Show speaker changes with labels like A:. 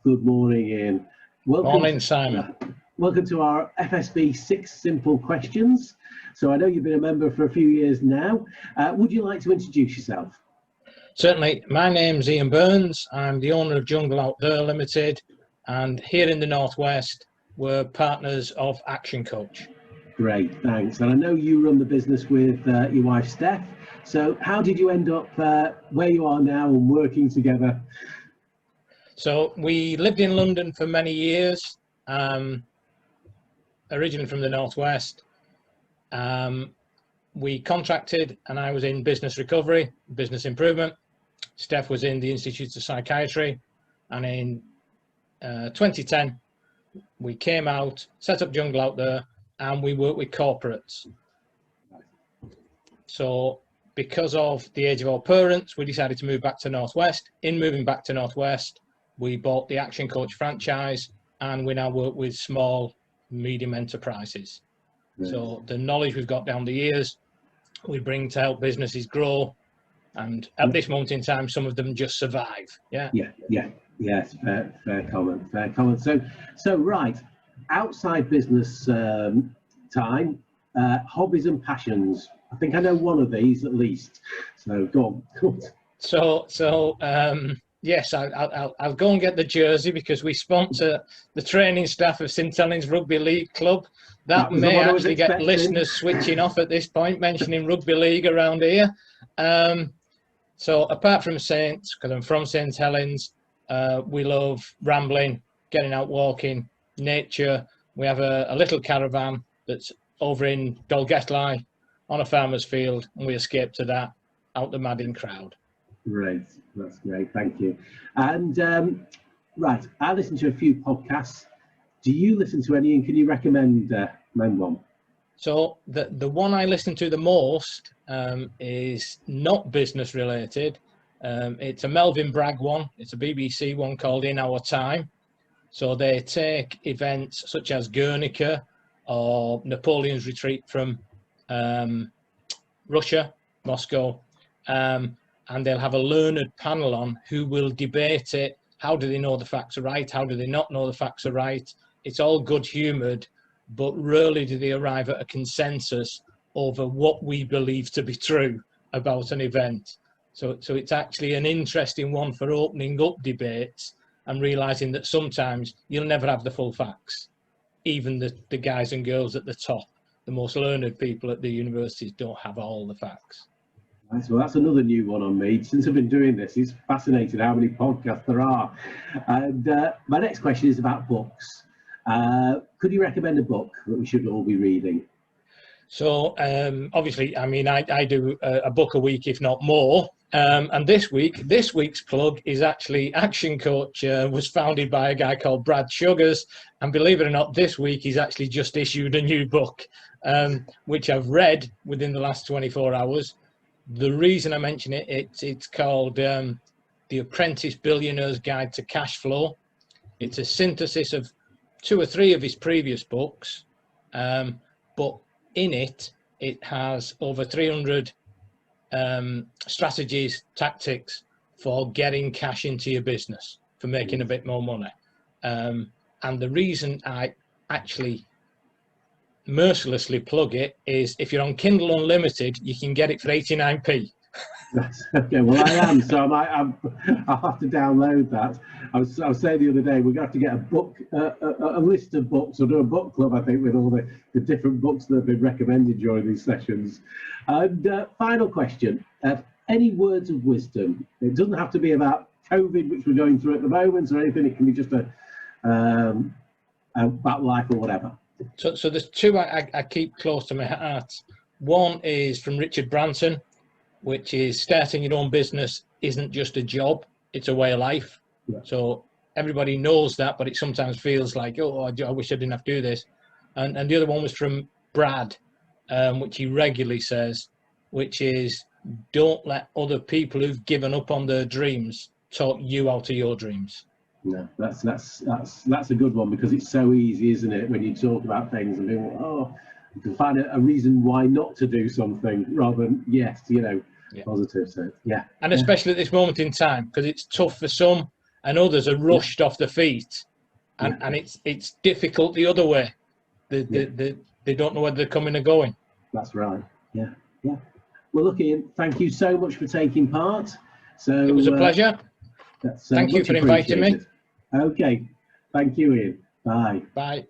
A: Good morning, Ian.
B: Morning, Simon.
A: Welcome to our FSB 6 Simple Questions. So I know you've been a member for a few years now. Would you like to introduce yourself?
B: Certainly. My name's Ian Burns. I'm the owner of Jungle Outdoor Limited, and here in the Northwest, we're partners of Action Coach.
A: Great, thanks. And I know you run the business with your wife, Steph. So how did you end up where you are now and working together?
B: So we lived in London for many years, originally from the Northwest. We contracted, and I was in business recovery, business improvement. Steph was in the Institute of Psychiatry, and in 2010 we came out, set up Jungle Out There, and we work with corporates. So because of the age of our parents, we decided to move back to Northwest. In moving back to Northwest, we bought the Action Coach franchise, and we now work with small, medium enterprises. Right. So the knowledge we've got down the years, we bring to help businesses grow. And at this moment in time, some of them just survive.
A: Yes, fair comment. So right, outside business time, hobbies and passions. I think I know one of these at least. So go on.
B: Yes, I'll go and get the jersey because we sponsor the training staff of St Helens Rugby League Club. That may actually get listeners switching off at this point, mentioning rugby league around here. So apart from Saints, because I'm from St Helens, we love rambling, getting out walking, nature. We have a little caravan that's over in Dolgettley on a farmer's field, and we escape to that out the madding crowd.
A: Great, that's great, thank you. And right, I listen to a few podcasts. Do you listen to any, and can you recommend one?
B: So the one I listen to the most is not business related. It's a Melvin Bragg one. It's a BBC one called In Our Time. So they take events such as Guernica or Napoleon's retreat from Russia, Moscow, and they'll have a learned panel on who will debate it. How do they know the facts are right? How do they not know the facts are right? It's all good humoured, but rarely do they arrive at a consensus over what we believe to be true about an event. So it's actually an interesting one for opening up debates and realising that sometimes you'll never have the full facts. Even the guys and girls at the top, the most learned people at the universities, don't have all the facts.
A: Well, that's another new one on me. Since I've been doing this, it's fascinating how many podcasts there are. And my next question is about books. Could you recommend a book that we should all be reading?
B: So obviously, I mean, I do a book a week, if not more. And this week's plug is actually Action Coach. Was founded by a guy called Brad Sugars, and believe it or not, this week he's actually just issued a new book, which I've read within the last 24 hours. The reason I mention it's called The Apprentice Billionaire's Guide to Cash Flow. It's a synthesis of 2 or 3 of his previous books, but in it has over 300 strategies, tactics for getting cash into your business, for making a bit more money. And the reason I actually mercilessly plug it is if you're on Kindle Unlimited, you can get it for 89p.
A: That's okay. Well, I am, so I'll have to download that. I was saying the other day, we're going to have to get a book, a list of books, or do a book club, I think, with all the different books that have been recommended during these sessions. And final question, any words of wisdom? It doesn't have to be about COVID, which we're going through at the moment, or anything. It can be just about life or whatever.
B: So there's 2 I keep close to my heart. One is from Richard Branson, which is starting your own business isn't just a job, it's a way of life. Yeah. So everybody knows that, but it sometimes feels like, oh, I wish I didn't have to do this. And the other one was from Brad, which he regularly says, which is don't let other people who've given up on their dreams talk you out of your dreams.
A: Yeah, that's a good one, because it's so easy, isn't it, when you talk about things and think, oh, you can find a reason why not to do something rather than yes, positive. So yeah,
B: and especially at this moment in time, because it's tough for some, and others are rushed off the feet, and it's difficult the other way. They don't know whether they're coming or going.
A: That's right. Yeah. Well, look, Ian, thank you so much for taking part. So
B: It was a pleasure.
A: That's,
B: Thank you
A: much
B: for inviting me.
A: appreciated. Okay. Thank you, Ian. Bye.
B: Bye.